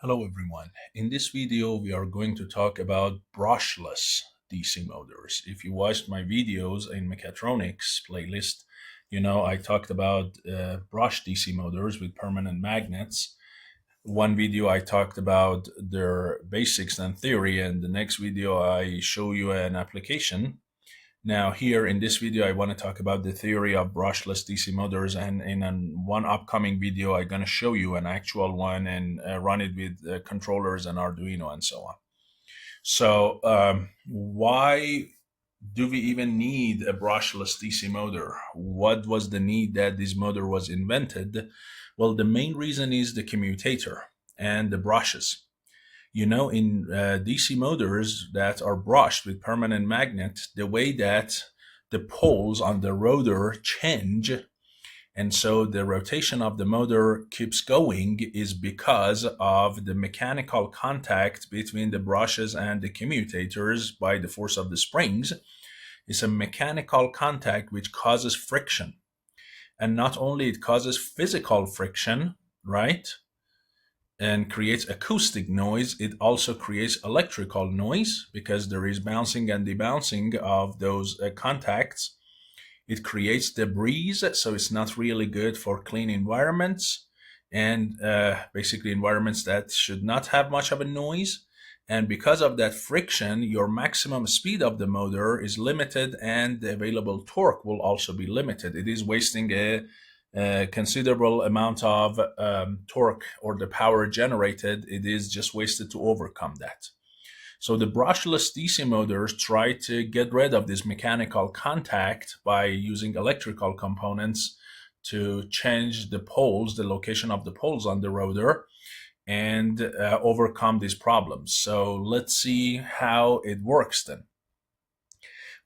Hello everyone. In this video, we are going to talk about brushless DC motors. If you watched my videos in mechatronics playlist, you know I talked about brush DC motors with permanent magnets. One video I talked about their basics and theory, and the next video I show you an application. Now here in this video, I want to talk about the theory of brushless DC motors, and in one upcoming video, I'm going to show you an actual one and run it with controllers and Arduino and so on. So why do we even need a brushless DC motor? What was the need that this motor was invented? Well, the main reason is the commutator and the brushes. You know, in DC motors that are brushed with permanent magnet, the way that the poles on the rotor change, and so the rotation of the motor keeps going, is because of the mechanical contact between the brushes and the commutators by the force of the springs. It's a mechanical contact which causes friction. And not only it causes physical friction, right? And creates acoustic noise, it also creates electrical noise because there is bouncing and debouncing of those contacts. It creates debris, so it's not really good for clean environments and basically environments that should not have much of a noise. And because of that friction, your maximum speed of the motor is limited and the available torque will also be limited. It is wasting a considerable amount of torque, or the power generated, it is just wasted to overcome that. So the brushless DC motors try to get rid of this mechanical contact by using electrical components to change the poles, the location of the poles on the rotor, and overcome these problems. So let's see how it works then.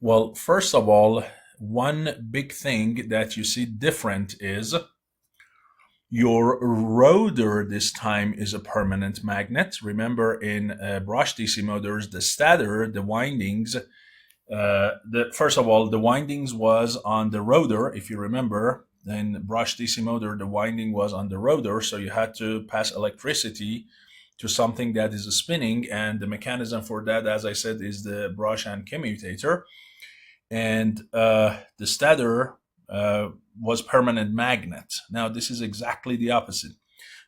Well, first of all, one big thing that you see different is your rotor this time is a permanent magnet. Remember, in brush DC motors, the stator, the windings, first of all, the windings was on the rotor. If you remember, in brush DC motor, the winding was on the rotor, so you had to pass electricity to something that is spinning, and the mechanism for that, as I said, is the brush and commutator. And the stator was permanent magnet. Now this is exactly the opposite.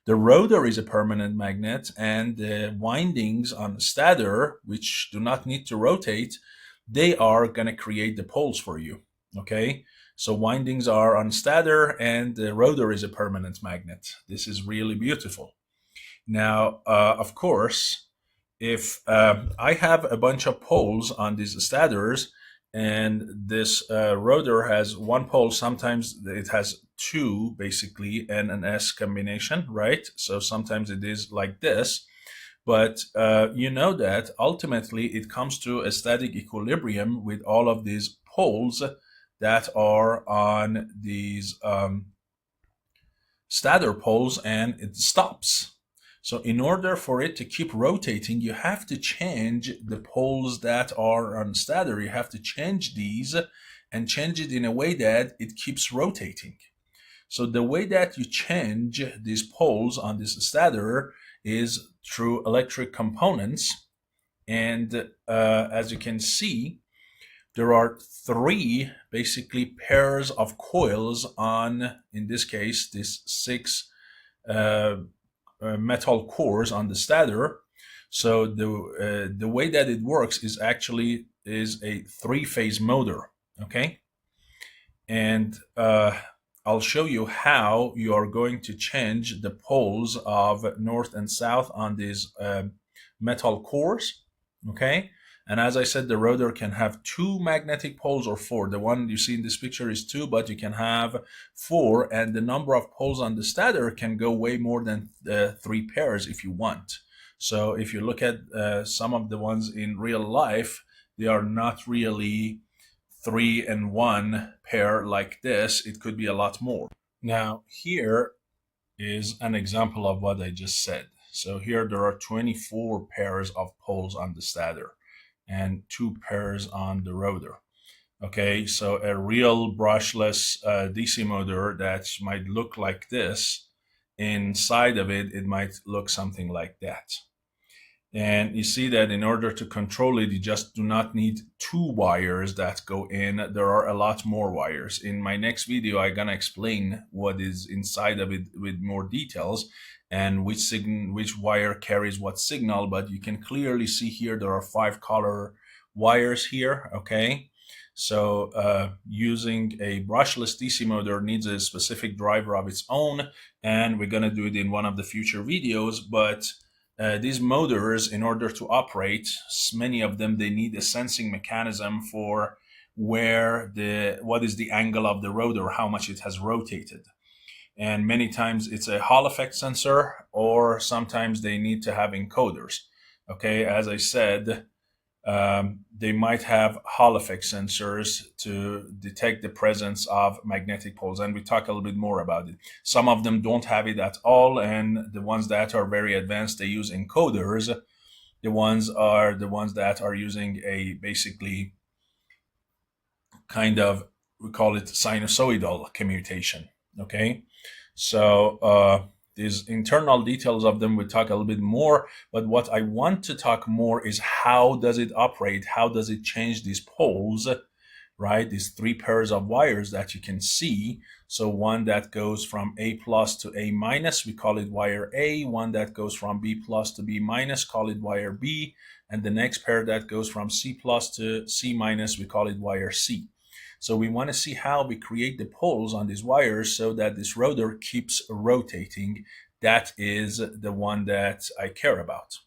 The rotor is a permanent magnet, and the windings on the stator, which do not need to rotate, they are going to create the poles for you. Okay, so windings are on stator and the rotor is a permanent magnet. This is really beautiful. Now, of course, if I have a bunch of poles on these stators, and this rotor has one pole, sometimes it has two, basically, and an S combination, right? So sometimes it is like this, but you know that ultimately it comes to a static equilibrium with all of these poles that are on these stator poles, and it stops. So in order for it to keep rotating, you have to change the poles that are on stator. You have to change these and change it in a way that it keeps rotating. So the way that you change these poles on this stator is through electric components. And as you can see, there are three basically pairs of coils on, in this case, this six metal cores on the stator. So the way that it works is actually is a three-phase motor. Okay, and I'll show you how you are going to change the poles of north and south on these metal cores. Okay, and as I said, the rotor can have two magnetic poles or four. The one you see in this picture is two, but you can have four, and the number of poles on the stator can go way more than three pairs if you want. So if you look at some of the ones in real life, they are not really 3 and 1 pair like this. It could be a lot more. Now here is an example of what I just said. So here there are 24 pairs of poles on the stator and 2 pairs on the rotor. Okay, so a real brushless DC motor that might look like this inside of it, it might look something like that. And you see that in order to control it, you just do not need 2 wires that go in. There are a lot more wires. In my next video, I'm gonna explain what is inside of it with more details and which wire carries what signal. But you can clearly see here there are 5 color wires here. Okay, so using a brushless DC motor needs a specific driver of its own, and we're gonna do it in one of the future videos. But these motors, in order to operate, many of them, they need a sensing mechanism for what is the angle of the rotor, how much it has rotated. And many times it's a Hall effect sensor, or sometimes they need to have encoders. Okay, as I said, they might have Hall effect sensors to detect the presence of magnetic poles, and we talk a little bit more about it. Some of them don't have it at all, and the ones that are very advanced, they use encoders. The ones that are using a basically kind of, we call it sinusoidal commutation. Okay, so these internal details of them, we'll talk a little bit more, but what I want to talk more is how does it operate? How does it change these poles, right? These 3 pairs of wires that you can see. So one that goes from A plus to A minus, we call it wire A. One that goes from B plus to B minus, call it wire B. And the next pair that goes from C plus to C minus, we call it wire C. So we want to see how we create the poles on these wires so that this rotor keeps rotating. That is the one that I care about.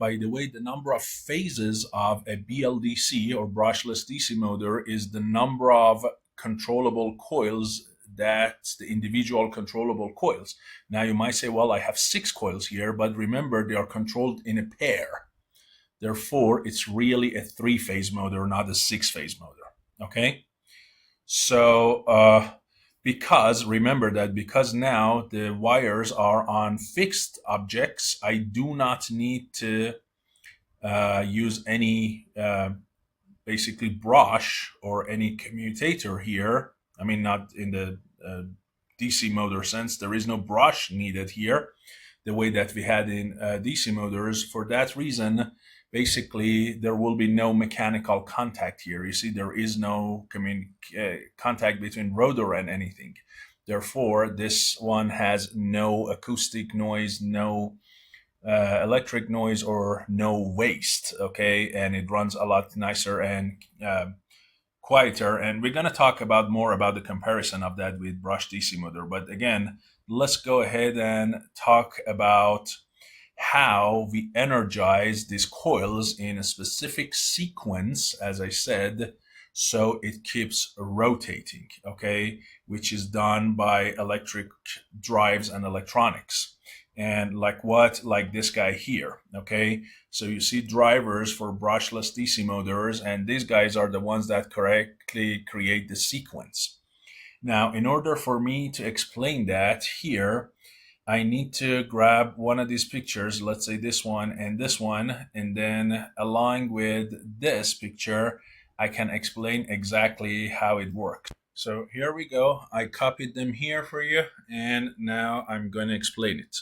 By the way, the number of phases of a BLDC or brushless DC motor is the number of controllable coils, that's the individual controllable coils. Now you might say, well, I have 6 coils here, but remember they are controlled in a pair. Therefore, it's really a 3-phase motor, not a 6-phase motor. Okay? So because now the wires are on fixed objects, I do not need to use any basically brush or any commutator here. I mean, not in the DC motor sense. There is no brush needed here, the way that we had in DC motors. For that reason, basically, there will be no mechanical contact here. You see, there is no contact between rotor and anything. Therefore, this one has no acoustic noise, no electric noise, or no waste, okay? And it runs a lot nicer and quieter. And we're going to talk about more about the comparison of that with brush DC motor. But again, let's go ahead and talk about how we energize these coils in a specific sequence, as I said, so it keeps rotating, okay, which is done by electric drives and electronics. And like this guy here, okay? So you see drivers for brushless DC motors, and these guys are the ones that correctly create the sequence. Now, in order for me to explain that here, I need to grab one of these pictures, let's say this one, and then along with this picture, I can explain exactly how it works. So here we go. I copied them here for you, and now I'm going to explain it.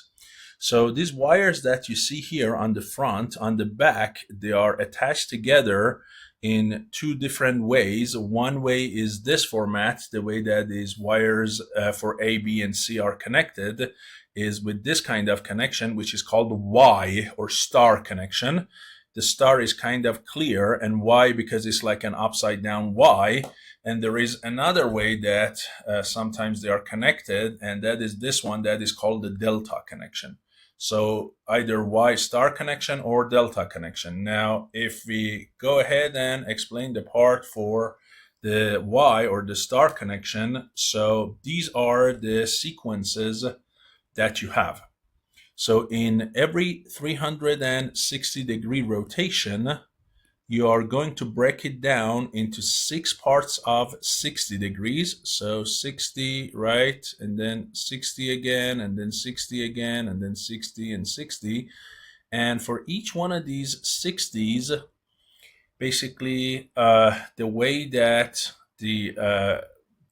So these wires that you see here on the front, on the back, they are attached together in 2 different ways. One way is this format, the way that these wires for A, B, and C are connected is with this kind of connection, which is called Y or star connection. The star is kind of clear, and Y because it's like an upside down Y. And there is another way that sometimes they are connected, and that is this one that is called the delta connection. So either Y star connection or delta connection. Now, if we go ahead and explain the part for the Y or the star connection, so these are the sequences that you have. So in every 360-degree rotation, you are going to break it down into 6 parts of 60 degrees. So 60, right? And then 60 again, and then 60 again, and then 60 and 60. And for each one of these 60s, basically the way that the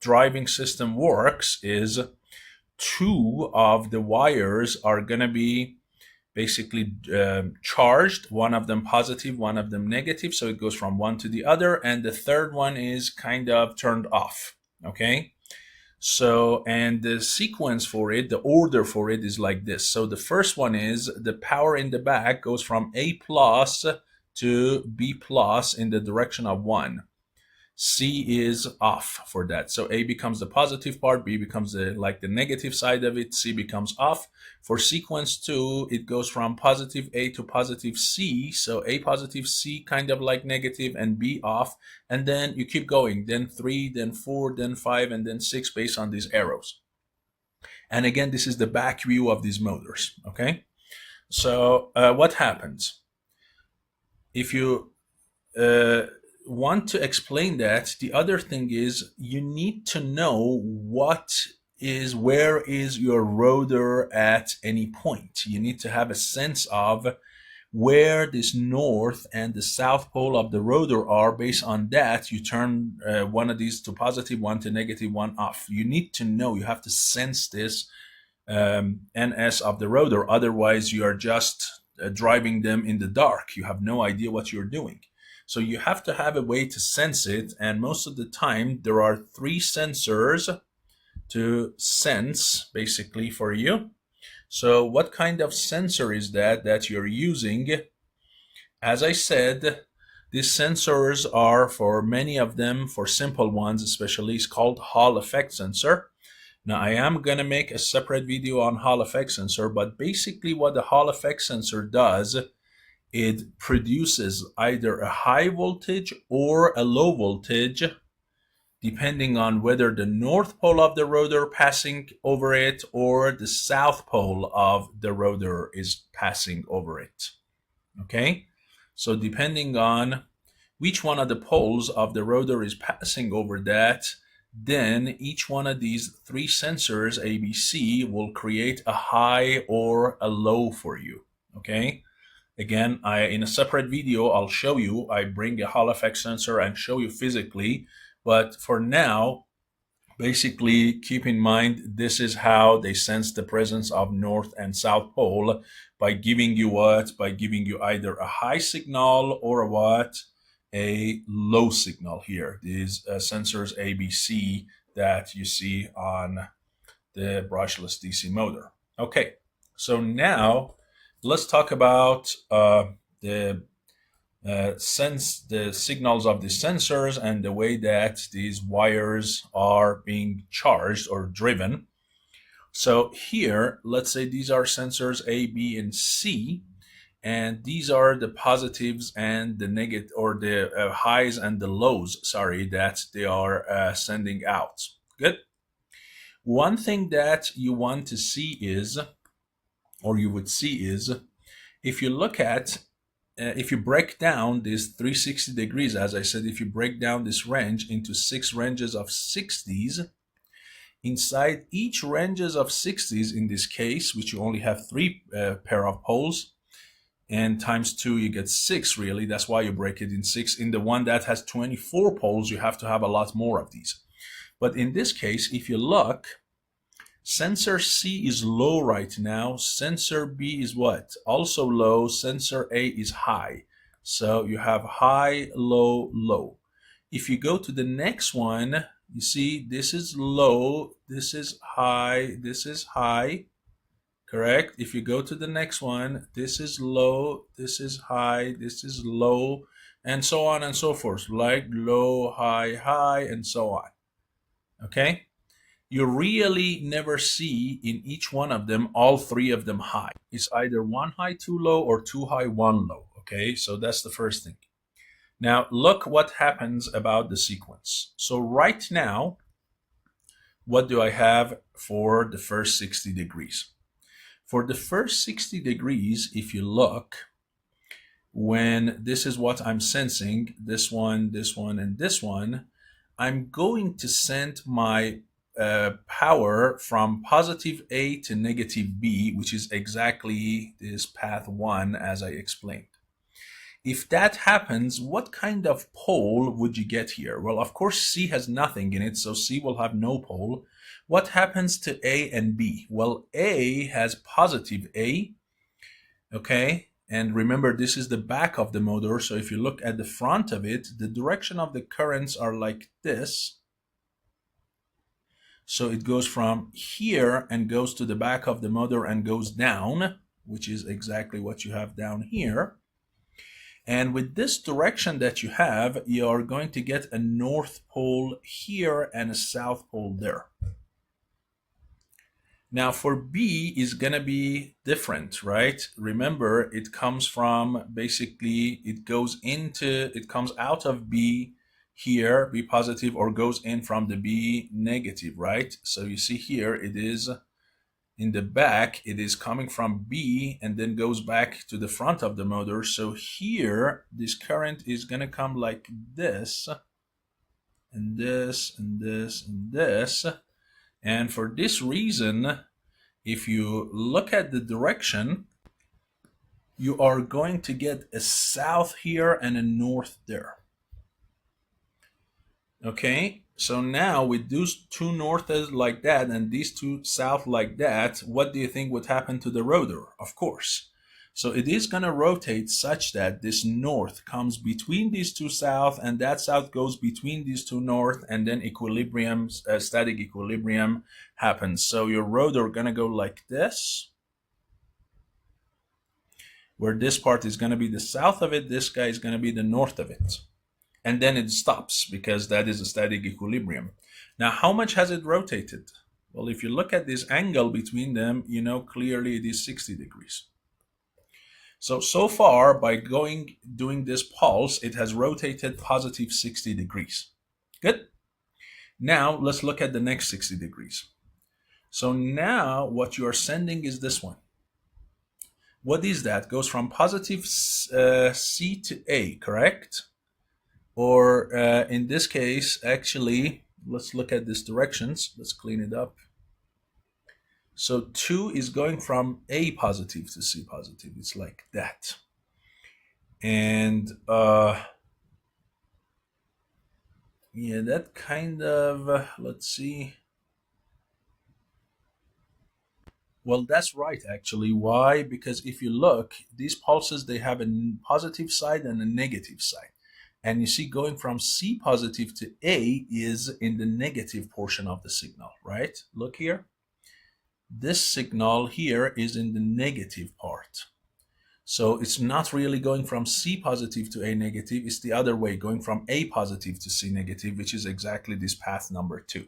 driving system works is two of the wires are going to be basically charged, one of them positive, one of them negative, so it goes from one to the other, and the third one is kind of turned off. Okay, so, and the sequence for it, the order for it is like this. So the first one is the power in the back goes from A plus to B plus in the direction of 1. C is off for that. So A becomes the positive part, B becomes the negative side of it, C becomes off. For sequence 2, it goes from positive A to positive C. So A positive, C kind of like negative, and B off. And then you keep going. Then 3, then 4, then 5, and then 6 based on these arrows. And again, this is the back view of these motors. Okay. So what happens? If you want to explain that, the other thing is you need to know where is your rotor at any point. You need to have a sense of where this north and the south pole of the rotor are. Based on that, you turn one of these to positive, one to negative, one off. You need to know, you have to sense this NS of the rotor. Otherwise, you are just driving them in the dark. You have no idea what you're doing. So you have to have a way to sense it, and most of the time there are 3 sensors to sense basically for you. So what kind of sensor is that you're using? As I said, these sensors are, for many of them, for simple ones especially, is called Hall effect sensor. Now I am going to make a separate video on Hall effect sensor, but basically what the Hall effect sensor does, it produces either a high voltage or a low voltage, depending on whether the north pole of the rotor passing over it or the south pole of the rotor is passing over it. Okay, so depending on which one of the poles of the rotor is passing over that, then each one of these 3 sensors, ABC, will create a high or a low for you. Okay. Again, in a separate video, I'll show you. I bring a Hall effect sensor and show you physically. But for now, basically keep in mind, this is how they sense the presence of north and south pole, by giving you what? By giving you either a high signal or a low signal here. These sensors ABC that you see on the brushless DC motor. Okay, so now let's talk about the signals of the sensors and the way that these wires are being charged or driven. So here, let's say these are sensors A, B, and C, and these are the positives and the negative, or the highs and the lows, sorry, that they are sending out. Good. One thing that you want to see is, or you would see is, if you look at, if you break down this 360 degrees, as I said, if you break down this range into 6 ranges of 60s, inside each ranges of 60s, in this case, which you only have 3 pair of poles, and times 2, you get 6 really. That's why you break it in 6. In the one that has 24 poles, you have to have a lot more of these. But in this case, if you look, sensor C is low right now. Sensor B is what? Also low. Sensor A is high. So you have high, low, low. If you go to the next one, you see this is low, this is high, this is high. Correct? If you go to the next one, this is low, this is high, this is low, and so on and so forth. Like low, high, high, and so on. Okay? You really never see in each one of them all 3 of them high. It's either 1 high, 2 low, or 2 high, 1 low. Okay, so that's the first thing. Now look what happens about the sequence. So right now, what do I have for the first 60 degrees? For the first 60 degrees, if you look, when this is what I'm sensing, this one, and this one, I'm going to send my power from positive A to negative B, which is exactly this path 1 as I explained. If that happens, what kind of pole would you get here? Well, of course, C has nothing in it, so C will have no pole. What happens to A and B? Well, A has positive A, okay? And remember, this is the back of the motor, so if you look at the front of it, the direction of the currents are like this. So it goes from here and goes to the back of the motor and goes down, which is exactly what you have down here. And with this direction that you have, you're going to get a north pole here and a south pole there. Now for B is going to be different, right? Remember, it comes from basically, it comes out of B here, B positive, or goes in from the B negative, right? So you see here, it is in the back, it is coming from B and then goes back to the front of the motor. So here, this current is going to come like this, and this, and this, and this. And for this reason, if you look at the direction, you are going to get a south here and a north there. Okay, so now with those two norths like that and these two south like that, what do you think would happen to the rotor? Of course. So it is going to rotate such that this north comes between these two south and that south goes between these two north, and then equilibrium, static equilibrium happens. So your rotor going to go like this, where this part is going to be the south of it, this guy is going to be the north of it. And then it stops because that is a static equilibrium. Now, how much has it rotated? Well, if you look at this angle between them, you know clearly it is 60 degrees. So far, by doing this pulse, it has rotated positive 60 degrees. Good. Now, let's look at the next 60 degrees. So now, what you are sending is this one. What is that? Goes from positive C to A, correct? Or in this case, actually, let's look at these directions. Let's clean it up. So 2 is going from A positive to C positive. It's like that. And yeah, that kind of, let's see. Well, that's right, actually. Why? Because if you look, these pulses, they have a positive side and a negative side. And you see, going from C positive to A is in the negative portion of the signal, right? Look here. This signal here is in the negative part. So it's not really going from C positive to A negative. It's the other way, going from A positive to C negative, which is exactly this path number 2.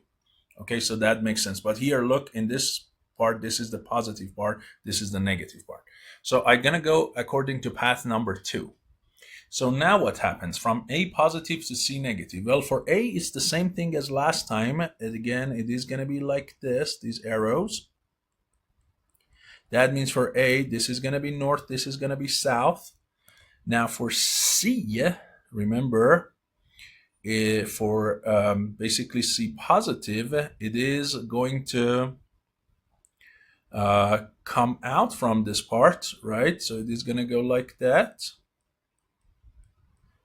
Okay, so that makes sense. But here, look, in this part, this is the positive part. This is the negative part. So I'm going to go according to path number 2. So now what happens from A positive to C negative? Well, for A, it's the same thing as last time. And again, it is going to be like this, these arrows. That means for A, this is going to be north, this is going to be south. Now for C, remember, for basically C positive, it is going to come out from this part, right? So it is going to go like that.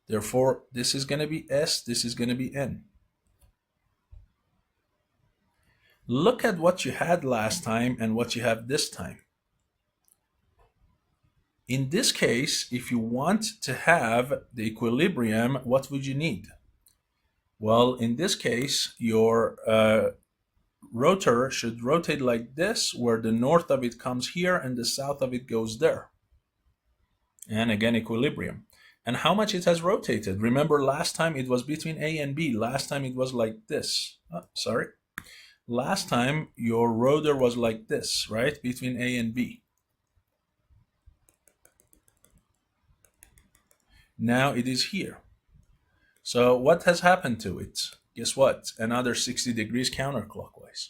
Therefore, this is going to be S, this is going to be N. Look at what you had last time and what you have this time. In this case, if you want to have the equilibrium, what would you need? Well, in this case, your rotor should rotate like this, where the north of it comes here and the south of it goes there. And again, equilibrium. And how much it has rotated? Remember, last time it was between A and B. Last time it was like this. Oh, sorry. Last time your rotor was like this, right? Between A and B. Now it is here. So what has happened to it? Guess what? Another 60 degrees counterclockwise.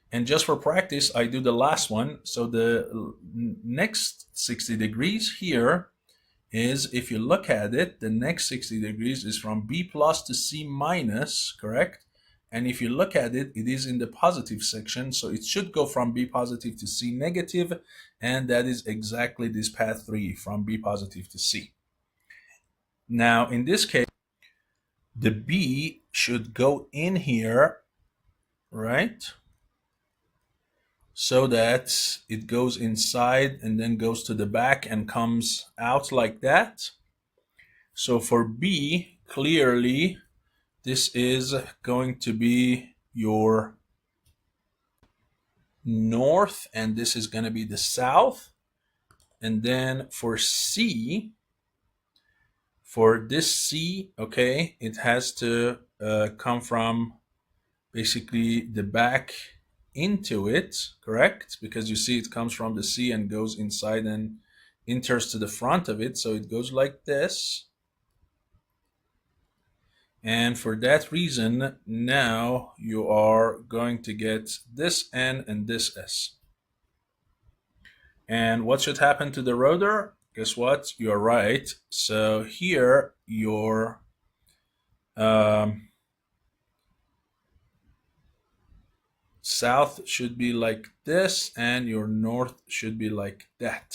And just for practice, I do the last one. So the next 60 degrees here is, if you look at it, the next 60 degrees is from B plus to C minus, correct? And if you look at it, it is in the positive section. So it should go from B positive to C negative. And that is exactly this path 3, from B positive to C. Now, in this case, the B should go in here, right? So that it goes inside and then goes to the back and comes out like that. So for B, clearly, this is going to be your north, and this is going to be the south. And then for C, for this C, okay, it has to come from basically the back into it, correct? Because you see it comes from the C and goes inside and enters to the front of it. So it goes like this. And for that reason, now you are going to get this N and this S. And what should happen to the rotor? Guess what? You're right. So here your south should be like this and your north should be like that.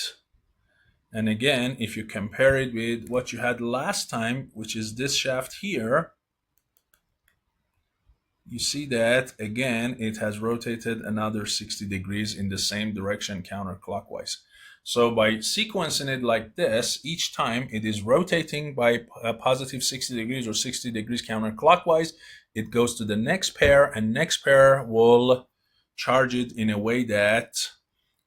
And again, if you compare it with what you had last time, which is this shaft here, you see that again it has rotated another 60 degrees in the same direction counterclockwise. So by sequencing it like this, each time it is rotating by a positive 60 degrees or 60 degrees counterclockwise, it goes to the next pair, and next pair will charge it in a way that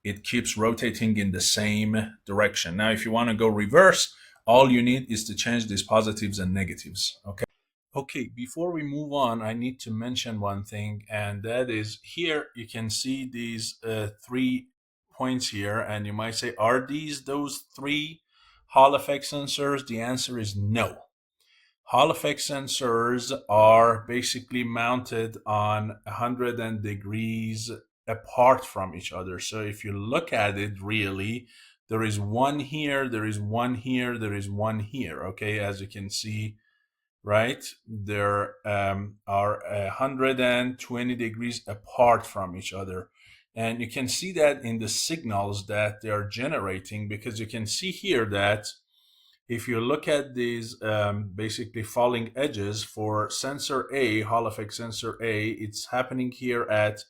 it keeps rotating in the same direction. Now, if you want to go reverse, all you need is to change these positives and negatives, okay? Okay, before we move on, I need to mention one thing, and that is here you can see these 3 points here, and you might say, are these those 3 Hall effect sensors? The answer is no. Hall effect sensors are basically mounted on 100 degrees apart from each other. So if you look at it really, there is one here, there is one here, there is one here, okay, as you can see, right? There are 120 degrees apart from each other. And you can see that in the signals that they are generating, because you can see here that if you look at these basically falling edges for sensor A, Hall effect sensor A, it's happening here at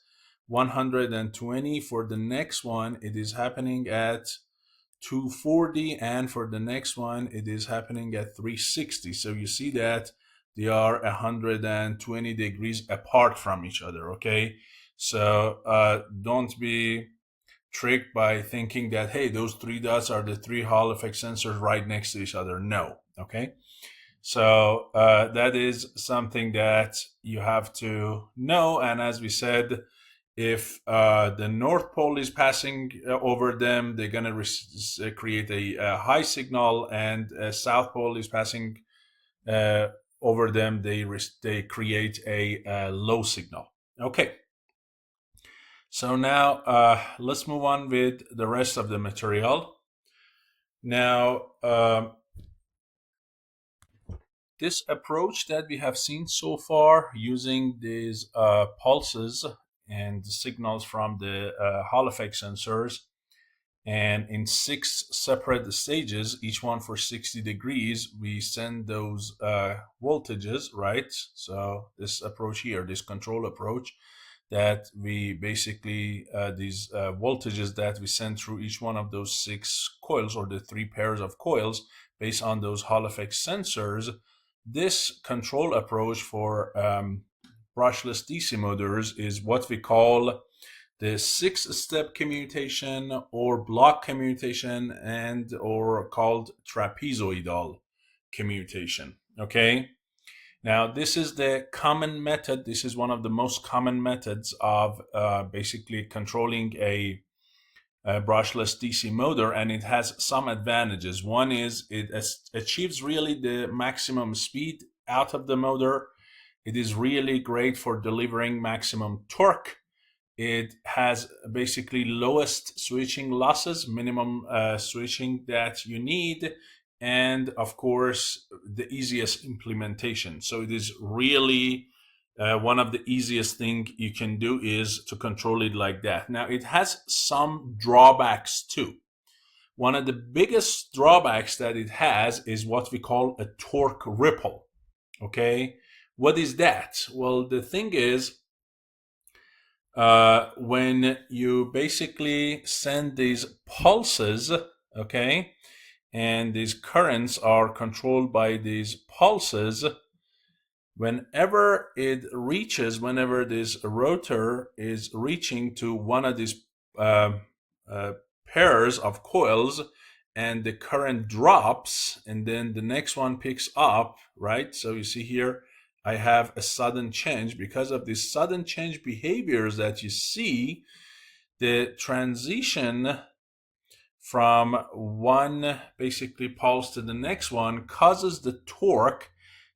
120. For the next one, it is happening at 240, and for the next one it is happening at 360. So you see that they are 120 degrees apart from each other, okay? So don't be tricked by thinking that, hey, those 3 dots are the 3 Hall effect sensors right next to each other. No, okay? So that is something that you have to know. And as we said, if the North Pole is passing over them, they're going to create a high signal, and South Pole is passing over them, they create a low signal. Okay. So now let's move on with the rest of the material. Now, this approach that we have seen so far using these pulses and signals from the Hall effect sensors, and in 6 separate stages, each one for 60 degrees, we send those voltages, right? So this approach here, this control approach, that we basically, these voltages that we send through each one of those 6 coils, or the 3 pairs of coils, based on those Hall effect sensors. This control approach for brushless DC motors is what we call the 6-step commutation, or block commutation, and or called trapezoidal commutation, okay? Now, this is the common method. This is one of the most common methods of basically controlling a brushless DC motor, and it has some advantages. One is it achieves really the maximum speed out of the motor. It is really great for delivering maximum torque. It has basically lowest switching losses, minimum switching that you need, and of course the easiest implementation. So it is really one of the easiest thing you can do is to control it like that. Now, it has some drawbacks too. one of the biggest drawbacks that it has is what we call a torque ripple. Okay, what is that? Well, the thing is, when you basically send these pulses, okay, and these currents are controlled by these pulses, whenever this rotor is reaching to one of these uh, pairs of coils, and the current drops, and then the next one picks up, right? So you see here, I have a sudden change. Because of these sudden change behaviors that you see, the transition from one basically pulse to the next one causes the torque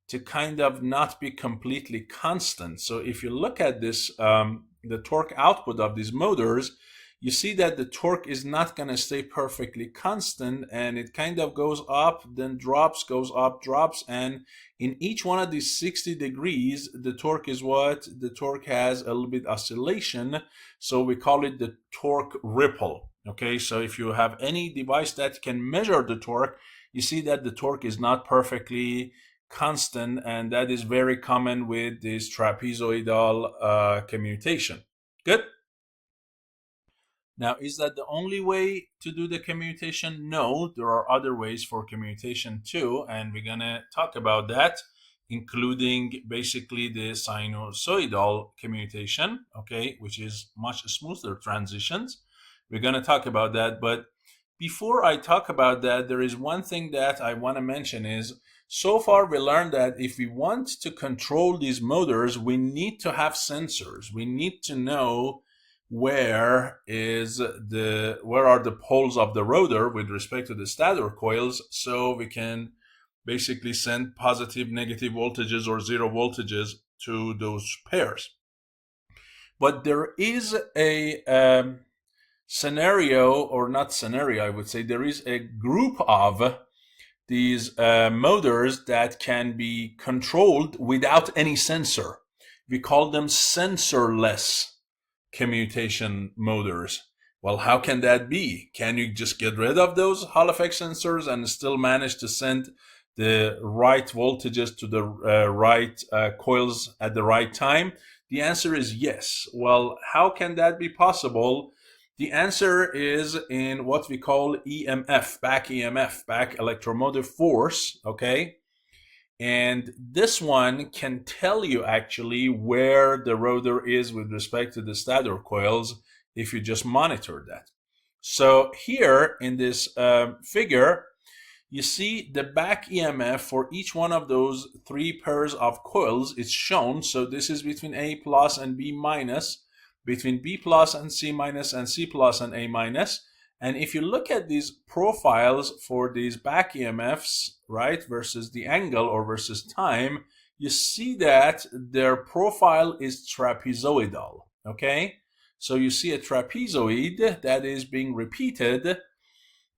to kind of not be completely constant. So if you look at this, the torque output of these motors, you see that the torque is not going to stay perfectly constant, and it kind of goes up, then drops, goes up, drops, and in each one of these 60 degrees, the torque is what? The torque has a little bit oscillation, so we call it the torque ripple. Okay, so if you have any device that can measure the torque, you see that the torque is not perfectly constant, and that is very common with this trapezoidal commutation. Good. Now, is that the only way to do the commutation? No, there are other ways for commutation too, and we're gonna talk about that, including basically the sinusoidal commutation, okay, which is much smoother transitions. We're gonna talk about that, but before I talk about that, there is one thing that I want to mention is, so far we learned that if we want to control these motors, we need to have sensors. We need to know where are the poles of the rotor with respect to the stator coils, so we can basically send positive, negative voltages or zero voltages to those pairs. But there is a scenario, or not scenario, I would say there is a group of these motors that can be controlled without any sensor. We call them sensorless commutation motors. Well, how can that be? Can you just get rid of those Hall effect sensors and still manage to send the right voltages to the right coils at the right time? The answer is yes. Well, how can that be possible? The answer is in what we call EMF, back electromotive force, okay? And this one can tell you actually where the rotor is with respect to the stator coils if you just monitor that. So here in this figure, you see the back EMF for each one of those three pairs of coils is shown. So this is between A plus and B minus, between B plus and C minus, and C plus and A minus. And if you look at these profiles for these back EMFs, right, versus the angle or versus time, you see that their profile is trapezoidal, okay? So you see a trapezoid that is being repeated,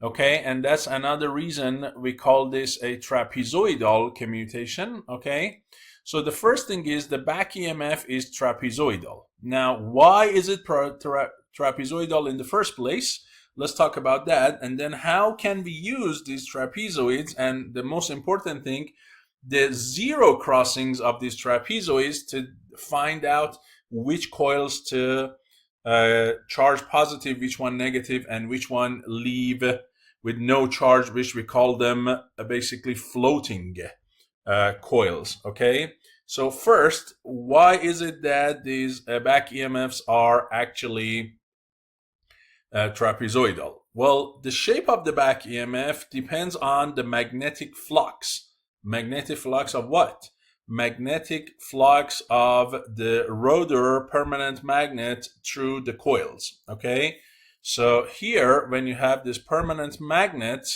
okay? And that's another reason we call this a trapezoidal commutation, okay? So the first thing is the back EMF is trapezoidal. Now, why is it trapezoidal in the first place? Let's talk about that. And then how can we use these trapezoids? And the most important thing, the zero crossings of these trapezoids to find out which coils to charge positive, which one negative, and which one leave with no charge, which we call them basically floating coils, okay? So first, why is it that these back EMFs are actually trapezoidal? Well, the shape of the back EMF depends on the magnetic flux. Magnetic flux of what? Magnetic flux of the rotor permanent magnet through the coils, okay? So here, when you have this permanent magnet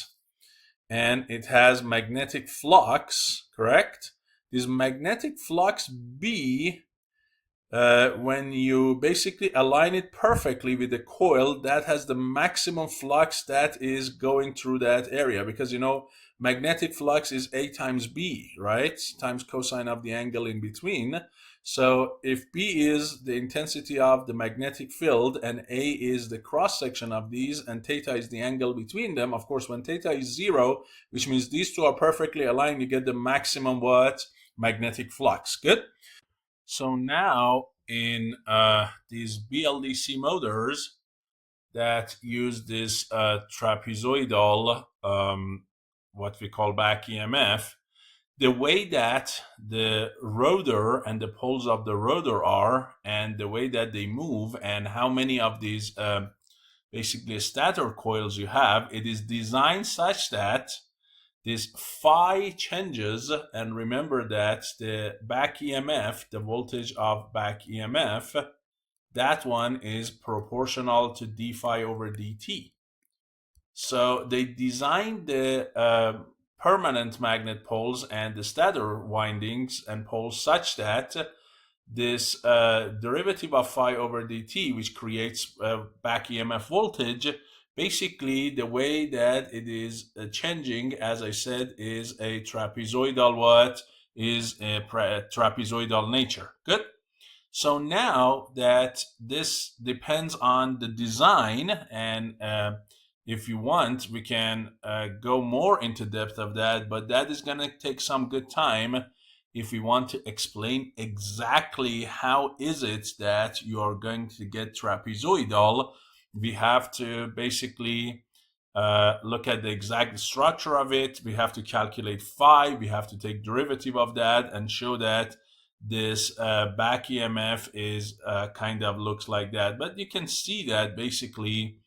and it has magnetic flux, correct? This magnetic flux B, when you basically align it perfectly with the coil, that has the maximum flux that is going through that area, because you know magnetic flux is A times B, right, times cosine of the angle in between. So if B is the intensity of the magnetic field and A is the cross section of these and theta is the angle between them, of course, when theta is 0, which means these two are perfectly aligned, you get the maximum what? Magnetic flux. Good. So now in these BLDC motors that use this trapezoidal, what we call back EMF, the way that the rotor and the poles of the rotor are, and the way that they move, and how many of these basically stator coils you have, it is designed such that this phi changes. And remember that the back EMF, the voltage of back EMF, that one is proportional to d phi over dt. So they designed the permanent magnet poles and the stator windings and poles such that this derivative of phi over dt, which creates back EMF voltage, basically the way that it is changing, as I said, is a trapezoidal trapezoidal nature. Good. So now that this depends on the design, and if you want, we can go more into depth of that, but that is going to take some good time if we want to explain exactly how is it that you are going to get trapezoidal. We have to basically look at the exact structure of it. We have to calculate phi. We have to take derivative of that and show that this back EMF is kind of looks like that. But you can see that basically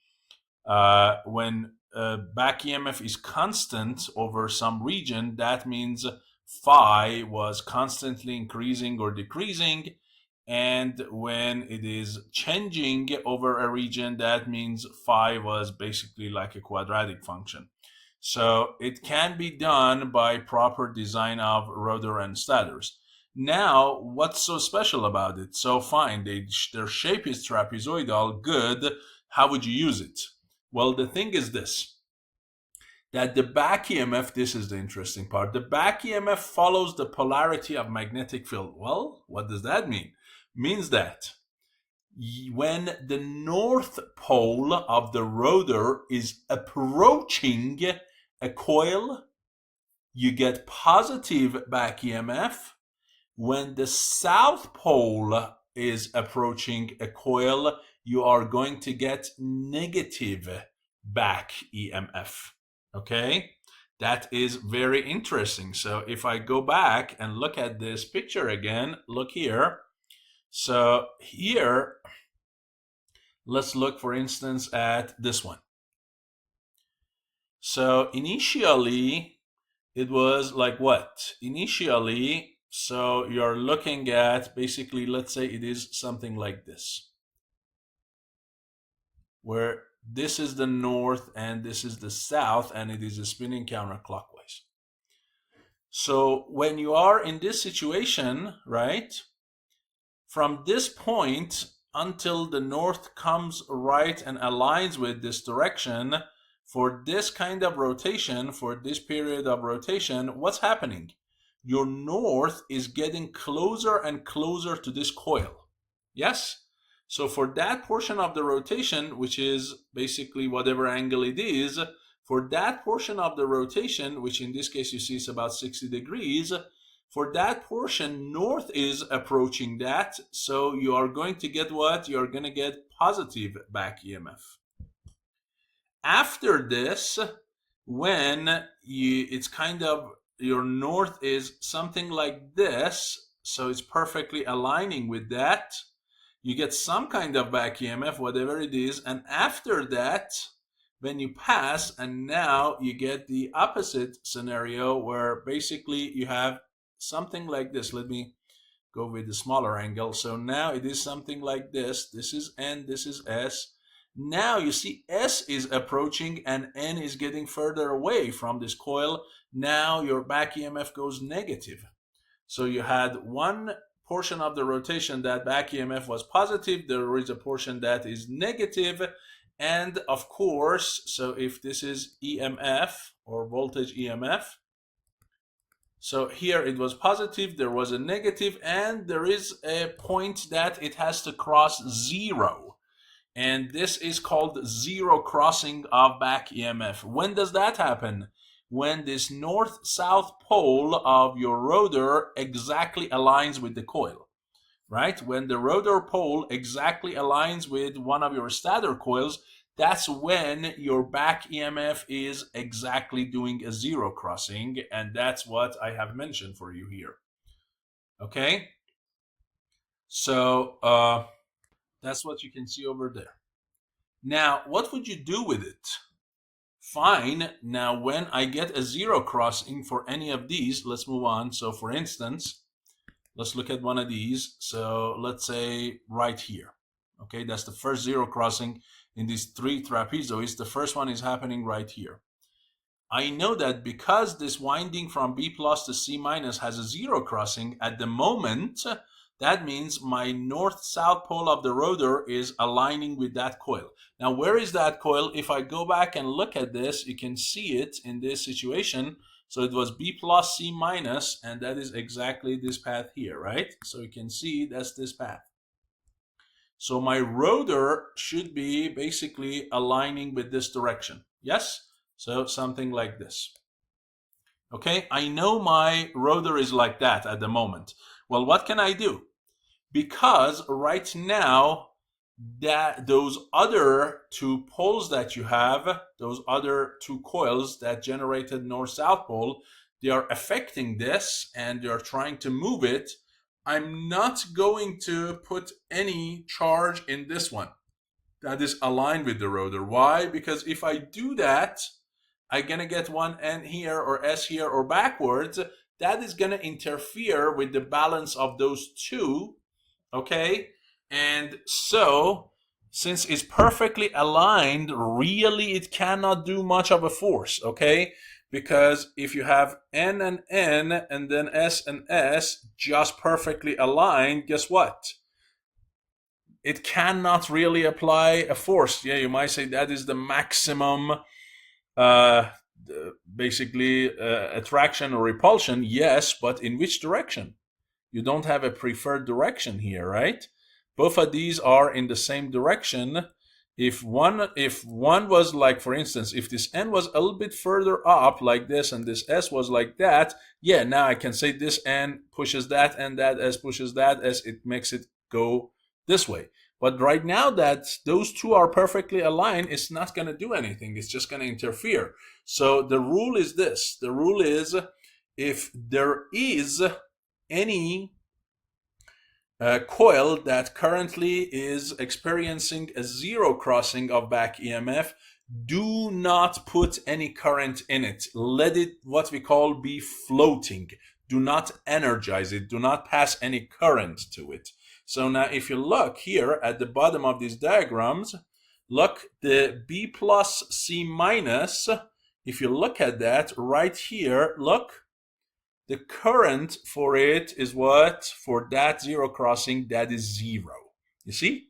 when back EMF is constant over some region, that means phi was constantly increasing or decreasing. And when it is changing over a region, that means phi was basically like a quadratic function. So it can be done by proper design of rotor and stators. Now, what's so special about it? So fine, their shape is trapezoidal, good. How would you use it? Well, the thing is this, that the back EMF, this is the interesting part, the back EMF follows the polarity of magnetic field. Well, what does that mean? Means that when the north pole of the rotor is approaching a coil, you get positive back EMF. When the south pole is approaching a coil, you are going to get negative back EMF. Okay, that is very interesting. So if I go back and look at this picture again, look here. So here, let's look, for instance, at this one. So initially, it was like what? Initially, so you're looking at basically, let's say it is something like this, where this is the north and this is the south, and it is spinning counterclockwise. So when you are in this situation, right, from this point until the north comes right and aligns with this direction, for this kind of rotation, for this period of rotation, what's happening? Your north is getting closer and closer to this coil. Yes? So for that portion of the rotation, which is basically whatever angle it is, for that portion of the rotation, which in this case you see is about 60 degrees, for that portion, north is approaching that. So you are going to get what? You are going to get positive back EMF. After this, when it's kind of, your north is something like this, so it's perfectly aligning with that, you get some kind of back EMF, whatever it is. And after that, when you pass, and now you get the opposite scenario where basically you have something like this. Let me go with the smaller angle. So now it is something like this. This is N, this is S. Now you see S is approaching and N is getting further away from this coil. Now your back EMF goes negative. So you had one portion of the rotation that back EMF was positive. There is a portion that is negative. And of course, so if this is EMF or voltage EMF, So here it was positive, there was a negative, and there is a point that it has to cross zero. And this is called zero crossing of back EMF. When does that happen? When this north-south pole of your rotor exactly aligns with the coil, right? When the rotor pole exactly aligns with one of your stator coils, that's when your back EMF is exactly doing a zero crossing, and that's what I have mentioned for you here. Okay? So that's what you can see over there. Now, what would you do with it? Fine. Now, when I get a zero crossing for any of these, let's move on. So, for instance, let's look at one of these. So, let's say right here. Okay, that's the first zero crossing in these three trapezoids. The first one is happening right here. I know that because this winding from B plus to C minus has a zero crossing at the moment, that means my north-south pole of the rotor is aligning with that coil. Now, where is that coil? If I go back and look at this, you can see it in this situation. So it was B plus C minus, and that is exactly this path here, right? So you can see that's this path. So my rotor should be basically aligning with this direction. Yes? So something like this. Okay, I know my rotor is like that at the moment. Well, what can I do? Because right now, that those other two poles that you have, those other two coils that generated north-south pole, they are affecting this and they are trying to move it. I'm not going to put any charge in this one that is aligned with the rotor. Why? Because if I do that, I'm going to get one N here or S here or backwards. That is going to interfere with the balance of those two. Okay? And so, since it's perfectly aligned, really it cannot do much of a force. Okay? Because if you have N and N and then S and S just perfectly aligned, guess what? It cannot really apply a force. Yeah, you might say that is the maximum basically attraction or repulsion. Yes, but in which direction? You don't have a preferred direction here, right? Both of these are in the same direction. If one was like, for instance, if this N was a little bit further up like this and this S was like that, yeah, now I can say this N pushes that and that S pushes that S, it makes it go this way. But right now that those two are perfectly aligned, it's not going to do anything. It's just going to interfere. So the rule is this. The rule is if there is any coil that currently is experiencing a zero crossing of back EMF, do not put any current in it. Let it, what we call, be floating. Do not energize it. Do not pass any current to it. So now if you look here at the bottom of these diagrams, look, the B plus C minus, if you look at that right here, look, the current for it is what? For that zero crossing, that is zero. You see?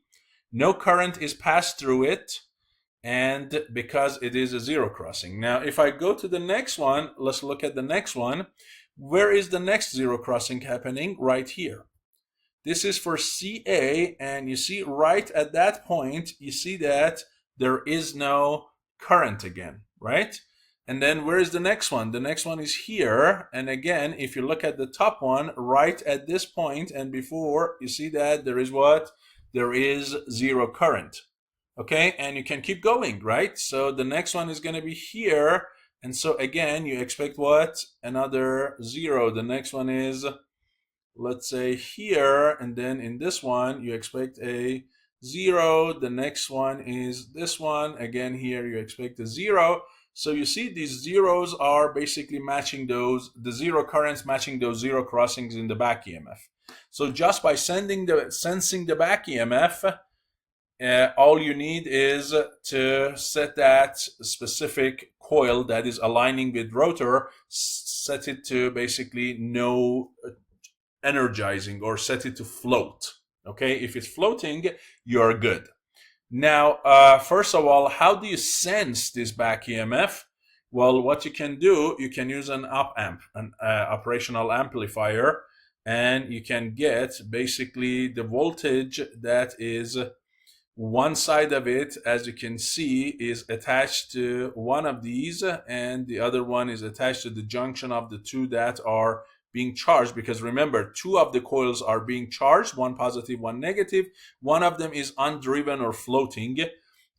No current is passed through it, and because it is a zero crossing. Now, if I go to the next one, let's look at the next one. Where is the next zero crossing happening? Right here. This is for CA, and you see right at that point, you see that there is no current again, right? And then where is the next one? The next one is here. And again, if you look at the top one, right at this point and before, you see that there is what? There is zero current. Okay, and you can keep going, right? So the next one is going to be here. And so again, you expect what? Another zero. The next one is, let's say, here. And then in this one, you expect a zero. The next one is this one. Again, here you expect a zero. So you see these zeros are basically matching those, the zero currents matching those zero crossings in the back EMF. So just by sensing the back EMF, all you need is to set that specific coil that is aligning with rotor, set it to basically no energizing or set it to float. Okay, if it's floating, you're good. Now, first of all, how do you sense this back EMF? Well, what you can do, you can use an op amp, an operational amplifier, and you can get basically the voltage that is one side of it, as you can see, is attached to one of these, and the other one is attached to the junction of the two that are being charged. Because remember, two of the coils are being charged, one positive, one negative. One of them is undriven or floating.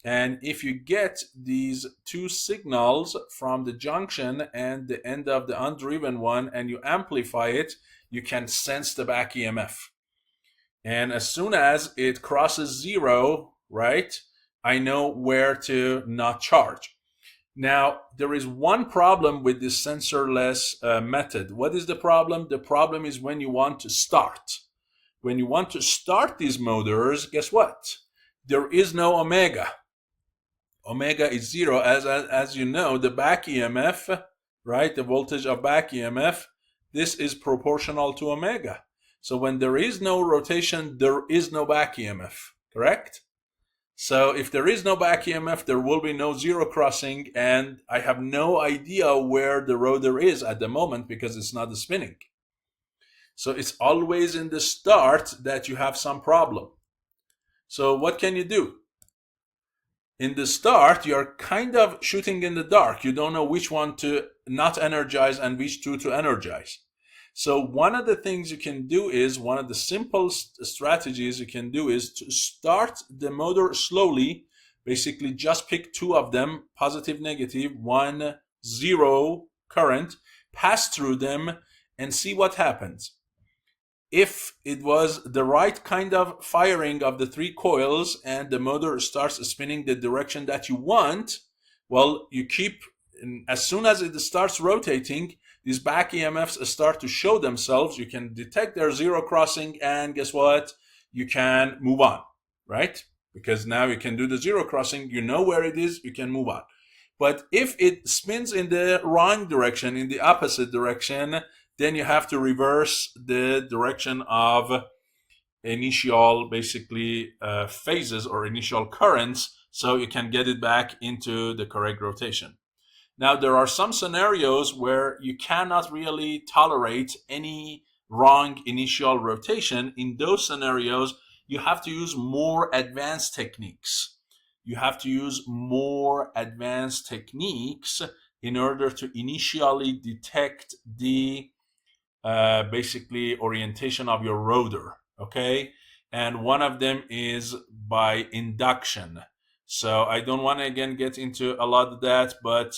And if you get these two signals from the junction and the end of the undriven one and you amplify it, you can sense the back EMF. And as soon as it crosses zero, right, I know where to not charge. Now, there is one problem with this sensorless method. What is the problem? The problem is when you want to start. When you want to start these motors, guess what? There is no omega. Omega is zero. As you know, the back EMF, right, the voltage of back EMF, this is proportional to omega. So when there is no rotation, there is no back EMF, correct? So if there is no back EMF, there will be no zero crossing, and I have no idea where the rotor is at the moment because it's not spinning. So it's always in the start that you have some problem. So what can you do? In the start, you're kind of shooting in the dark. You don't know which one to not energize and which two to energize. So one of the things you can do is, one of the simple strategies you can do is to start the motor slowly. Basically just pick two of them, positive, negative, 1, 0 current, pass through them and see what happens. If it was the right kind of firing of the three coils and the motor starts spinning the direction that you want, well, you keep, as soon as it starts rotating, these back EMFs start to show themselves. You can detect their zero crossing, and guess what? You can move on, right? Because now you can do the zero crossing, you know where it is, you can move on. But if it spins in the wrong direction, in the opposite direction, then you have to reverse the direction of initial, basically, phases or initial currents, so you can get it back into the correct rotation. Now, there are some scenarios where you cannot really tolerate any wrong initial rotation. In those scenarios, you have to use more advanced techniques. You have to use more advanced techniques in order to initially detect the basically orientation of your rotor, okay? And one of them is by induction. So I don't want to again get into a lot of that, but